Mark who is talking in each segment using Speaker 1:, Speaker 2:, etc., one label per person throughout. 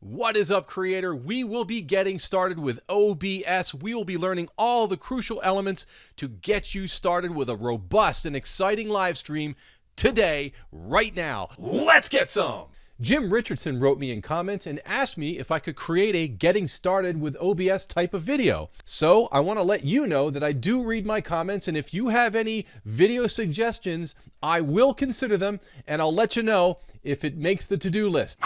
Speaker 1: What is up, creator? We will be getting started with OBS. We will be learning all the crucial elements to get you started with a robust and exciting live stream today, right now. Let's get some! Jim Richardson wrote me in comments and asked me if I could create a getting started with OBS type of video. So I want to let you know that I do read my comments, and if you have any video suggestions, I will consider them, and I'll let you know if it makes the to-do list.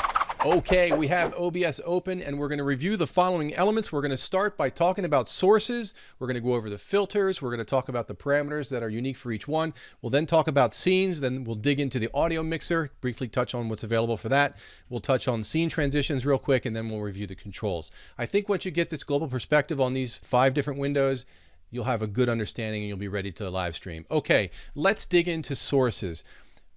Speaker 1: Okay, we have OBS open and we're going to review the following elements. We're going to start by talking about sources. We're going to go over the filters. We're going to talk about the parameters that are unique for each one. We'll then talk about scenes. Then we'll dig into the audio mixer, briefly touch on what's available for that. We'll touch on scene transitions real quick, and then we'll review the controls. I think once you get this global perspective on these 5 different windows, you'll have a good understanding and you'll be ready to live stream. Okay, let's dig into sources.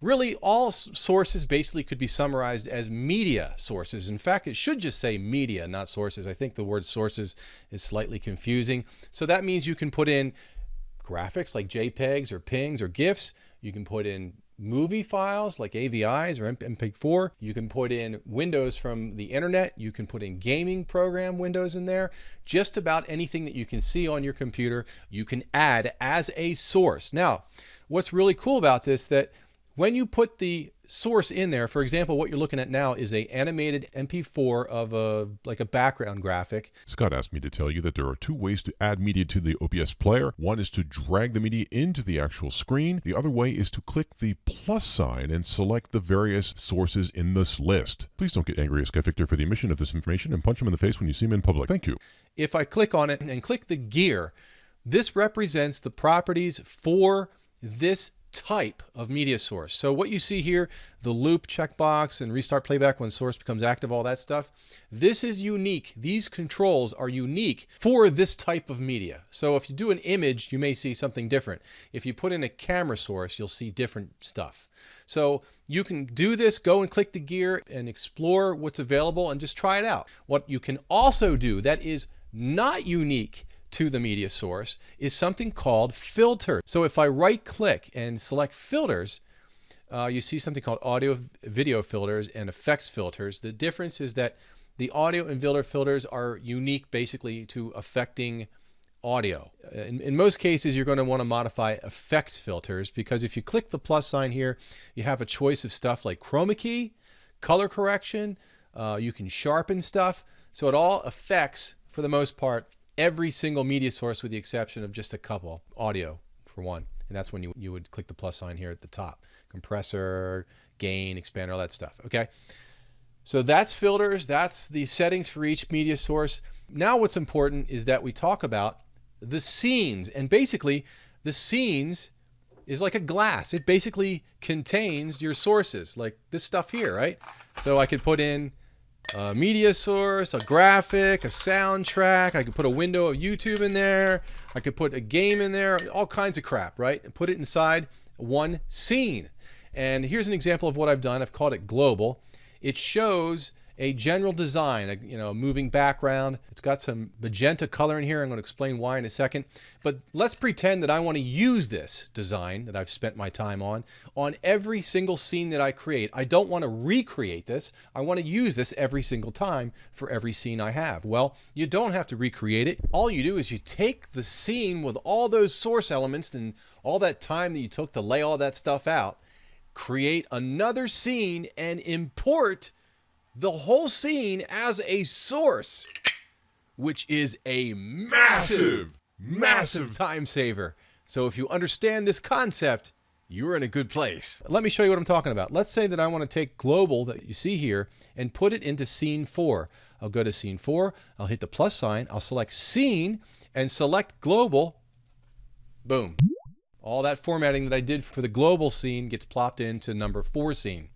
Speaker 1: Really, all sources basically could be summarized as media sources. In fact, it should just say media, not sources. I think the word sources is slightly confusing. So that means you can put in graphics like JPEGs or PNGs or GIFs. You can put in movie files like AVIs or MP4. You can put in windows from the internet. You can put in gaming program windows in there. Just about anything that you can see on your computer, you can add as a source. Now, what's really cool about this, that when you put the source in there, for example, what you're looking at now is a animated MP4 of a background graphic.
Speaker 2: Scott asked me to tell you that there are 2 ways to add media to the OBS player. One is to drag the media into the actual screen. The other way is to click the plus sign and select the various sources in this list. Please don't get angry at Sky Victor for the omission of this information and punch him in the face when you see him in public. Thank you.
Speaker 1: If I click on it and click the gear, this represents the properties for this type of media source. So what you see here, the loop checkbox and restart playback when source becomes active, all that stuff, this is unique. These controls are unique for this type of media. So if you do an image, you may see something different. If you put in a camera source, you'll see different stuff. So you can do this, go and click the gear and explore what's available and just try it out. What you can also do that is not unique to the media source is something called filter. So if I right click and select filters, you see something called audio video filters and effects filters. The difference is that the audio and video filters are unique basically to affecting audio. In most cases, you're going to want to modify effect filters, because if you click the plus sign here, you have a choice of stuff like chroma key, color correction, you can sharpen stuff. So it all affects, for the most part, every single media source with the exception of just a couple. Audio for one, and that's when you would click the plus sign here at the top. Compressor, gain, expander, all that stuff. Okay, so that's filters, that's the settings for each media source. Now what's important is that we talk about the scenes, and basically the scenes is like a glass. It basically contains your sources, like this stuff here, right? So I could put in a media source, a graphic, a soundtrack. I could put a window of YouTube in there. I could put a game in there, all kinds of crap, right? And put it inside one scene. And here's an example of what I've done. I've called it global. It shows a general design, a moving background. It's got some magenta color in here. I'm going to explain why in a second. But let's pretend that I want to use this design that I've spent my time on every single scene that I create. I don't want to recreate this. I want to use this every single time for every scene I have. Well, you don't have to recreate it. All you do is you take the scene with all those source elements and all that time that you took to lay all that stuff out, create another scene, and import the whole scene as a source, which is a massive time saver. So if you understand this concept, you're in a good place. Let me show you what I'm talking about. Let's say that I want to take global that you see here and put it into scene 4. I'll go to scene 4, I'll hit the plus sign, I'll select scene and select global. Boom. All that formatting that I did for the global scene gets plopped into number 4 scene.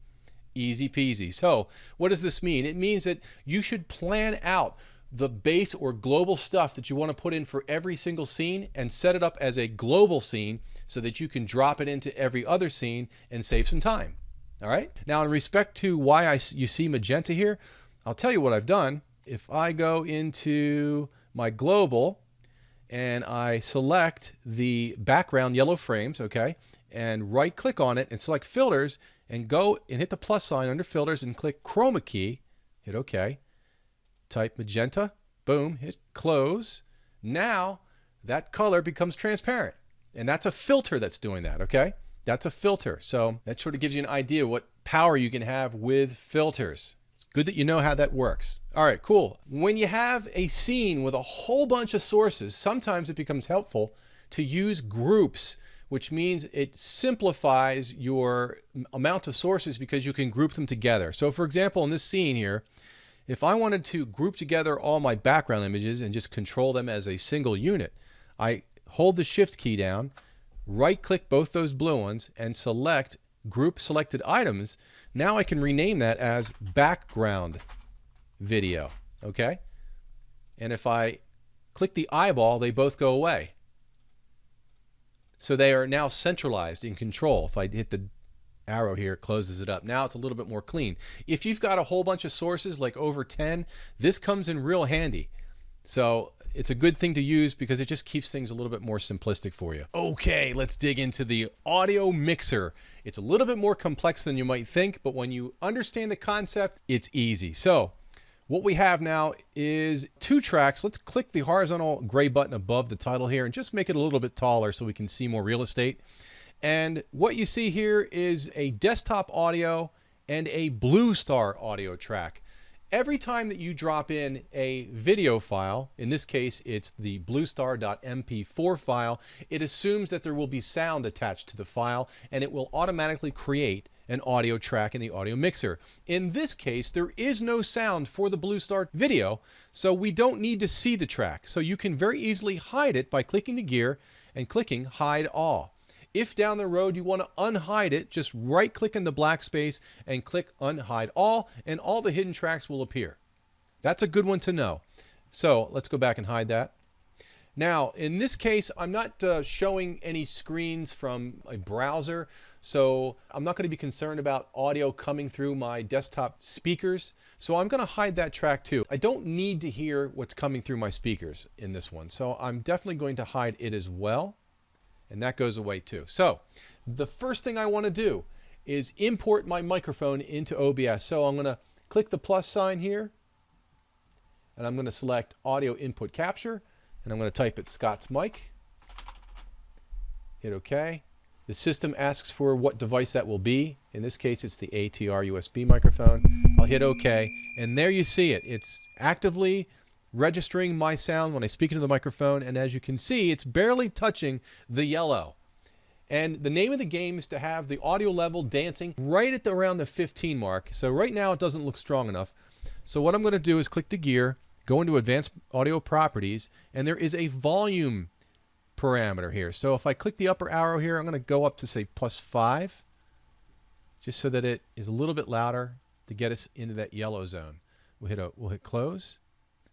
Speaker 1: Easy peasy. So what does this mean? It means that you should plan out the base or global stuff that you want to put in for every single scene and set it up as a global scene so that you can drop it into every other scene and save some time. All right. Now, in respect to why you see magenta here, I'll tell you what I've done. If I go into my global and I select the background yellow frames, okay, and right click on it and select filters, and go and hit the plus sign under filters and click chroma key, hit OK. type magenta, boom, hit close. Now that color becomes transparent. And that's a filter that's doing that, okay? That's a filter. So that sort of gives you an idea what power you can have with filters. It's good that you know how that works. All right, cool. When you have a scene with a whole bunch of sources, sometimes it becomes helpful to use groups, which means it simplifies your amount of sources because you can group them together. So for example, in this scene here, if I wanted to group together all my background images and just control them as a single unit, I hold the Shift key down, right-click both those blue ones, and select Group Selected Items. Now I can rename that as Background Video, okay? And if I click the eyeball, they both go away. So they are now centralized in control. If I hit the arrow here, it closes it up. Now it's a little bit more clean. If you've got a whole bunch of sources, like over 10, this comes in real handy. So it's a good thing to use because it just keeps things a little bit more simplistic for you. Okay, let's dig into the audio mixer. It's a little bit more complex than you might think, but when you understand the concept, it's easy. So what we have now is 2 tracks. Let's click the horizontal gray button above the title here and just make it a little bit taller so we can see more real estate. And what you see here is a desktop audio and a Blue Star audio track. Every time that you drop in a video file, in this case it's the bluestar.mp4 file, it assumes that there will be sound attached to the file and it will automatically create an audio track in the audio mixer. In this case, there is no sound for the Blue Star video, so we don't need to see the track. So you can very easily hide it by clicking the gear and clicking Hide All. If down the road you want to unhide it, just right-click in the black space and click Unhide All, and all the hidden tracks will appear. That's a good one to know. So let's go back and hide that. Now, in this case, I'm not showing any screens from a browser, so I'm not going to be concerned about audio coming through my desktop speakers. So I'm going to hide that track too. I don't need to hear what's coming through my speakers in this one, so I'm definitely going to hide it as well. And that goes away too. So the first thing I want to do is import my microphone into OBS. So I'm going to click the plus sign here, and I'm going to select Audio Input Capture, and I'm going to type it Scott's mic. Hit OK. The system asks for what device that will be. In this case, it's the ATR USB microphone. I'll hit OK, and there you see it. It's actively registering my sound when I speak into the microphone, and as you can see, it's barely touching the yellow. And the name of the game is to have the audio level dancing right at around the 15 mark. So right now it doesn't look strong enough. So what I'm going to do is click the gear, go into Advanced Audio Properties, and there is a volume parameter here. So if I click the upper arrow here, I'm going to go up to say +5, just so that it is a little bit louder to get us into that yellow zone. We'll hit close.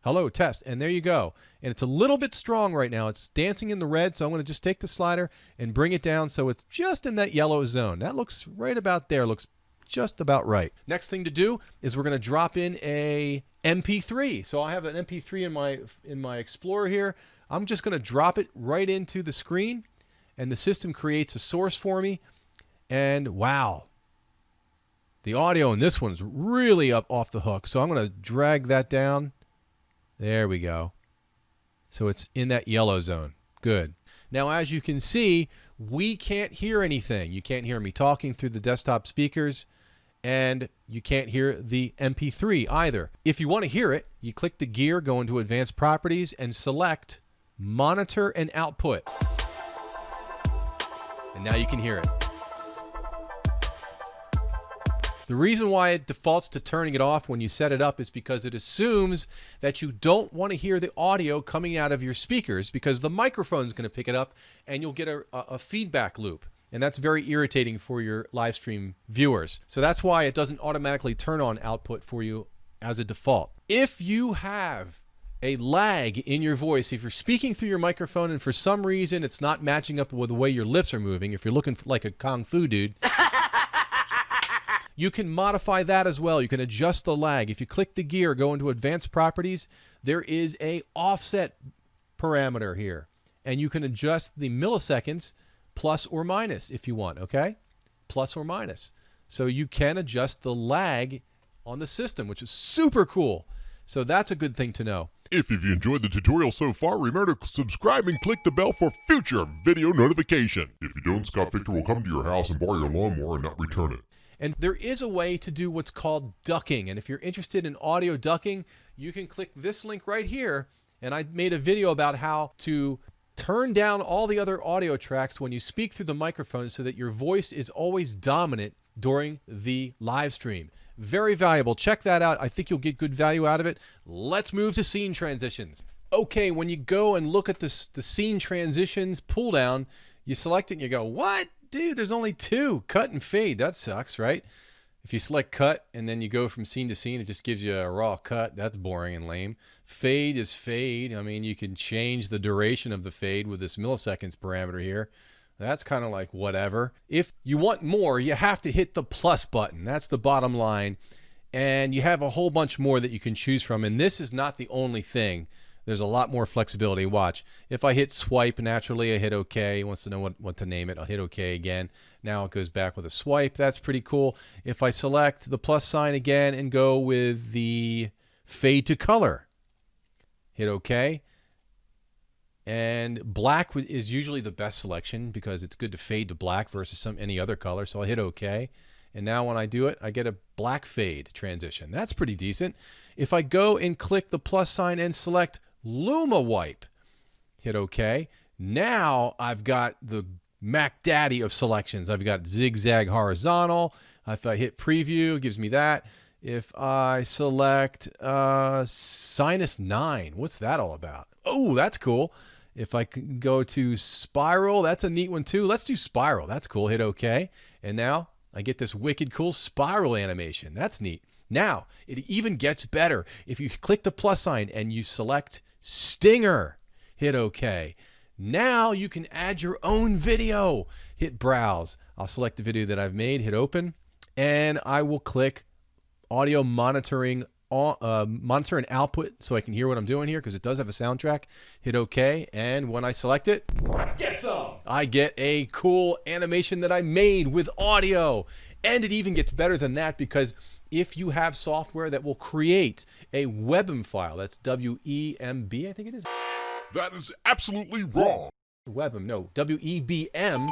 Speaker 1: Hello, test, and there you go. And it's a little bit strong right now. It's dancing in the red, so I'm going to just take the slider and bring it down so it's just in that yellow zone. That looks right about there, looks just about right. Next thing to do is we're going to drop in a MP3. So I have an MP3 in my Explorer here. I'm just going to drop it right into the screen, and the system creates a source for me. And wow, the audio in this one's really up off the hook. So I'm going to drag that down. There we go. So it's in that yellow zone. Good. Now, as you can see, we can't hear anything. You can't hear me talking through the desktop speakers, and you can't hear the MP3 either. If you want to hear it, you click the gear, go into Advanced Properties, and select Monitor and Output. And now you can hear it. The reason why it defaults to turning it off when you set it up is because it assumes that you don't want to hear the audio coming out of your speakers, because the microphone is going to pick it up and you'll get a feedback loop. And that's very irritating for your live stream viewers. So that's why it doesn't automatically turn on output for you as a default. If you have a lag in your voice, if you're speaking through your microphone and for some reason it's not matching up with the way your lips are moving, if you're looking like a kung fu dude, you can modify that as well. You can adjust the lag. If you click the gear, go into Advanced Properties, there is a offset parameter here. And you can adjust the milliseconds plus or minus if you want, okay? Plus or minus. So you can adjust the lag on the system, which is super cool. So that's a good thing to know.
Speaker 2: If you've enjoyed the tutorial so far, remember to subscribe and click the bell for future video notification. If you don't, Scott Victor will come to your house and borrow your lawnmower and not return it.
Speaker 1: And there is a way to do what's called ducking. And if you're interested in audio ducking, you can click this link right here. And I made a video about how to turn down all the other audio tracks when you speak through the microphone so that your voice is always dominant during the live stream. Very valuable. Check that out. I think you'll get good value out of it. Let's move to scene transitions. Okay, when you go and look at the scene transitions pull down, you select it and you go, what? Dude, there's only 2, cut and fade. That sucks, right? If you select cut and then you go from scene to scene, it just gives you a raw cut. That's boring and lame. Fade is fade. I mean, you can change the duration of the fade with this milliseconds parameter here. That's kind of like whatever. If you want more, you have to hit the plus button. That's the bottom line. And you have a whole bunch more that you can choose from. And this is not the only thing. There's a lot more flexibility. Watch. If I hit swipe naturally, I hit OK. It wants to know what to name it. I'll hit OK again. Now it goes back with a swipe. That's pretty cool. If I select the plus sign again and go with the fade to color, hit OK. And black is usually the best selection because it's good to fade to black versus any other color. So I'll hit OK. And now when I do it, I get a black fade transition. That's pretty decent. If I go and click the plus sign and select Luma Wipe, hit OK. Now I've got the Mac Daddy of selections. I've got zigzag horizontal. If I hit preview, it gives me that. If I select sinus 9, what's that all about? Oh, that's cool. If I can go to spiral, that's a neat one too. Let's do spiral. That's cool. Hit OK. And now I get this wicked cool spiral animation. That's neat. Now, it even gets better. If you click the plus sign and you select Stinger, hit OK. Now you can add your own video. Hit Browse. I'll select the video that I've made, hit Open, and I will click Audio Monitoring, monitor and output so I can hear what I'm doing here because it does have a soundtrack. Hit OK, and when I select it, get some! I get a cool animation that I made with audio. And it even gets better than that because if you have software that will create a WebM file, that's W-E-M-B, I think it is.
Speaker 2: That is absolutely wrong.
Speaker 1: WebM, no, W-E-B-M,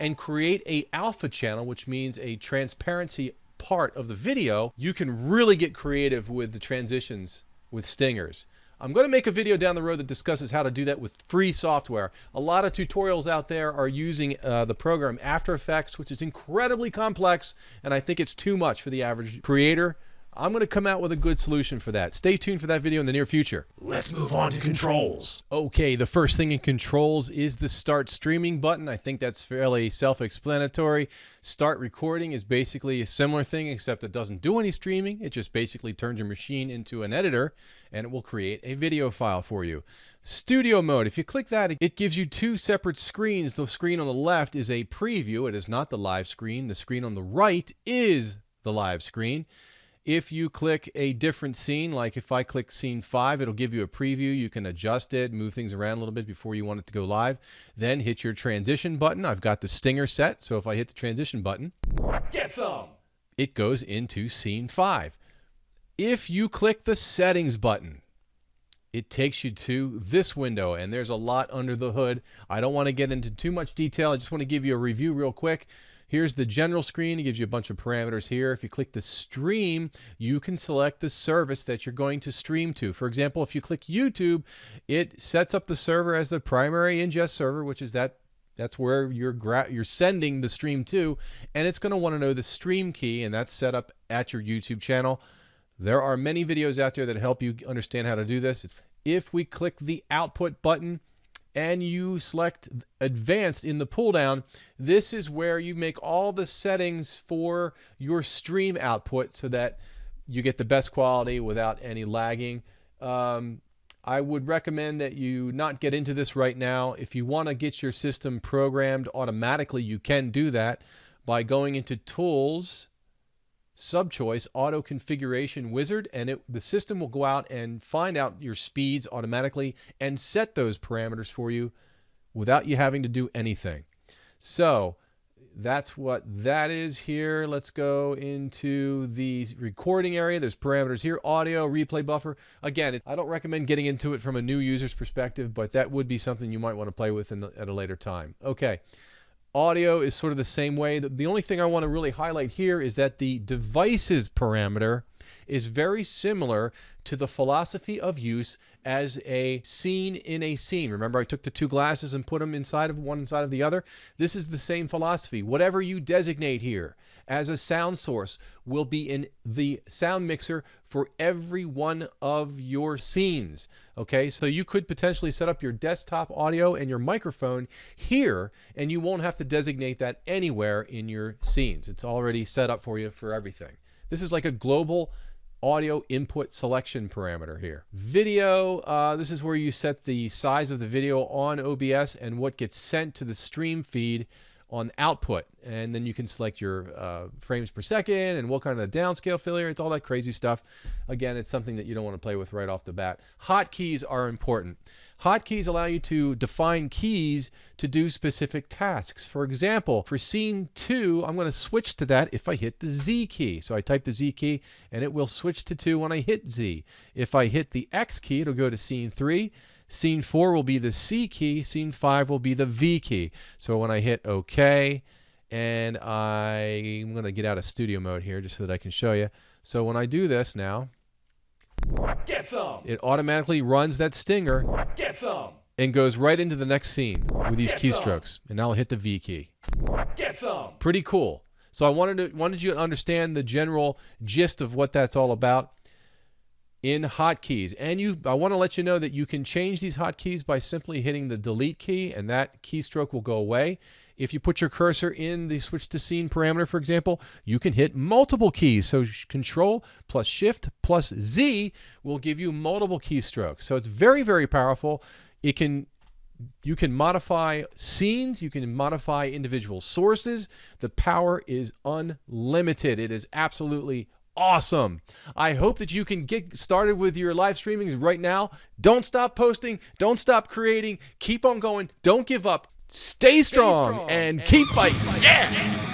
Speaker 1: and create a alpha channel, which means a transparency part of the video, you can really get creative with the transitions with stingers. I'm going to make a video down the road that discusses how to do that with free software. A lot of tutorials out there are using the program After Effects, which is incredibly complex, and I think it's too much for the average creator. I'm going to come out with a good solution for that. Stay tuned for that video in the near future. Let's move on to controls. Okay, the first thing in controls is the Start Streaming button. I think that's fairly self-explanatory. Start Recording is basically a similar thing, except it doesn't do any streaming. It just basically turns your machine into an editor, and it will create a video file for you. Studio Mode, if you click that, it gives you 2 separate screens. The screen on the left is a preview. It is not the live screen. The screen on the right is the live screen. If you click a different scene, like if I click scene 5, it'll give you a preview. You can adjust it, move things around a little bit before you want it to go live. Then hit your transition button. I've got the stinger set, so if I hit the transition button, get some! It goes into scene 5. If you click the settings button, it takes you to this window, and there's a lot under the hood. I don't want to get into too much detail. I just want to give you a review real quick. Here's the general screen. It gives you a bunch of parameters here. If you click the stream, you can select the service that you're going to stream to. For example, if you click YouTube, it sets up the server as the primary ingest server, which is that's where you're sending the stream to, and it's going to want to know the stream key, and that's set up at your YouTube channel. There are many videos out there that help you understand how to do this. If we click the output button, and you select advanced in the pull down, this is where you make all the settings for your stream output so that you get the best quality without any lagging. I would recommend that you not get into this right now. If you want to get your system programmed automatically, you can do that by going into Tools, Subchoice, Auto Configuration Wizard, and the system will go out and find out your speeds automatically and set those parameters for you without you having to do anything. So that's what that is here. Let's go into the recording area. There's parameters here, audio, replay buffer. Again, I don't recommend getting into it from a new user's perspective, but that would be something you might want to play with at a later time. Okay. Audio is sort of the same way. The only thing I want to really highlight here is that the devices parameter is very similar to the philosophy of use as a scene in a scene. Remember, I took the two glasses and put them inside of one inside of the other? This is the same philosophy. Whatever you designate here as a sound source will be in the sound mixer for every one of your scenes. Okay, so you could potentially set up your desktop audio and your microphone here, and you won't have to designate that anywhere in your scenes. It's already set up for you for everything. This is like a global audio input selection parameter here. Video, this is where you set the size of the video on OBS and what gets sent to the stream feed on output. And then you can select your frames per second and what kind of downscale failure. It's all that crazy stuff. Again, it's something that you don't want to play with right off the bat. Hotkeys are important. Hotkeys allow you to define keys to do specific tasks. For example, for scene 2, I'm going to switch to that if I hit the Z key. So I type the Z key and it will switch to 2 when I hit Z. If I hit the X key, it'll go to scene 3. Scene 4 will be the C key. Scene 5 will be the V key. So when I hit OK, and I'm going to get out of studio mode here just so that I can show you. So when I do this now,
Speaker 3: Get some.
Speaker 1: it automatically runs that stinger
Speaker 3: Get some.
Speaker 1: and goes right into the next scene with these
Speaker 3: Get
Speaker 1: keystrokes. And now I'll hit the V key.
Speaker 3: Get some.
Speaker 1: Pretty cool. So I wanted you to understand the general gist of what that's all about in hotkeys. And I want to let you know that you can change these hotkeys by simply hitting the delete key, and that keystroke will go away. If you put your cursor in the switch to scene parameter, for example, you can hit multiple keys. So Control plus Shift plus Z will give you multiple keystrokes. So it's very, very powerful. You can modify scenes. You can modify individual sources. The power is unlimited. It is absolutely awesome. I hope that you can get started with your live streamings right now. Don't stop posting. Don't stop creating. Keep on going. Don't give up. Stay strong and keep fighting. Yeah!